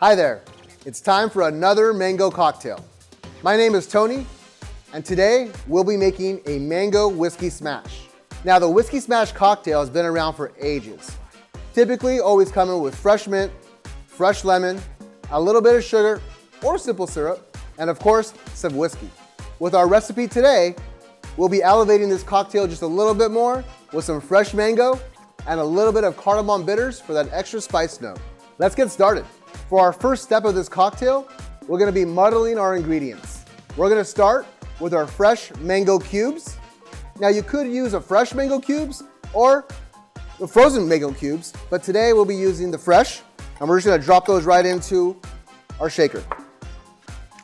Hi there, it's time for another mango cocktail. My name is Tony, and today we'll be making a mango whiskey smash. Now the whiskey smash cocktail has been around for ages. Typically always coming with fresh mint, fresh lemon, a little bit of sugar or simple syrup, and of course, some whiskey. With our recipe today, we'll be elevating this cocktail just a little bit more with some fresh mango and a little bit of cardamom bitters for that extra spice note. Let's get started. For our first step of this cocktail, we're gonna be muddling our ingredients. We're gonna start with our fresh mango cubes. Now you could use a fresh mango cubes or the frozen mango cubes, but today we'll be using the fresh, and we're just gonna drop those right into our shaker.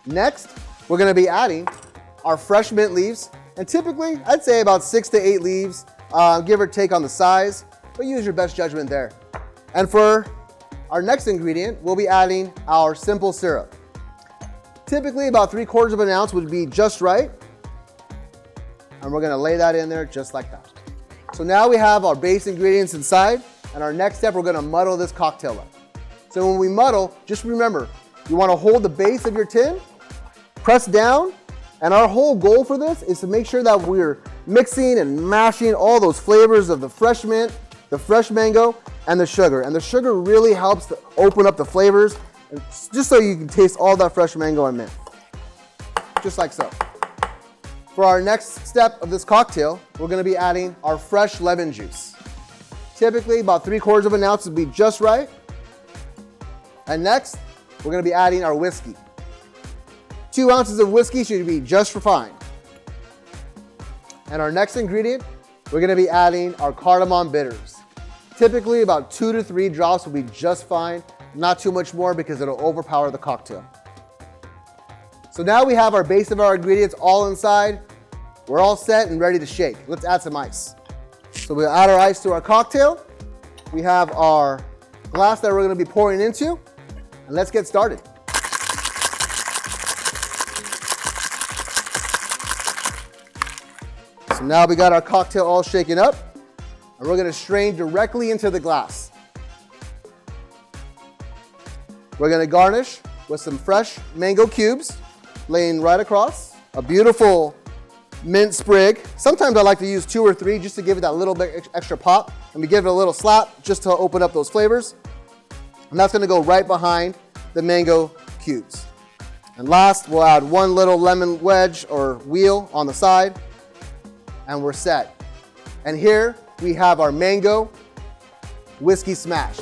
Next, we're gonna be adding our fresh mint leaves, and typically I'd say about 6 to 8 leaves, give or take on the size, but use your best judgment there. And for our next ingredient, we'll be adding our simple syrup. Typically about 3/4 of an ounce would be just right. And we're gonna lay that in there just like that. So now we have our base ingredients inside, and our next step, we're gonna muddle this cocktail up. So when we muddle, just remember, you wanna hold the base of your tin, press down, and our whole goal for this is to make sure that we're mixing and mashing all those flavors of the fresh mint, the fresh mango, and the sugar. And the sugar really helps to open up the flavors, and just so you can taste all that fresh mango and mint. Just like so. For our next step of this cocktail, we're gonna be adding our fresh lemon juice. Typically about 3/4 of an ounce would be just right. And next, we're gonna be adding our whiskey. 2 ounces of whiskey should be just fine. And our next ingredient, we're gonna be adding our cardamom bitters. Typically about 2 to 3 drops will be just fine, not too much more because it'll overpower the cocktail. So now we have our base of our ingredients all inside. We're all set and ready to shake. Let's add some ice. So we'll add our ice to our cocktail. We have our glass that we're gonna be pouring into, and let's get started. So now we got our cocktail all shaken up, and we're gonna strain directly into the glass. We're gonna garnish with some fresh mango cubes, laying right across. A beautiful mint sprig. Sometimes I like to use 2 or 3 just to give it that little bit extra pop. And we give it a little slap just to open up those flavors. And that's gonna go right behind the mango cubes. And last, we'll add 1 little lemon wedge or wheel on the side, and we're set. And here we have our mango whiskey smash.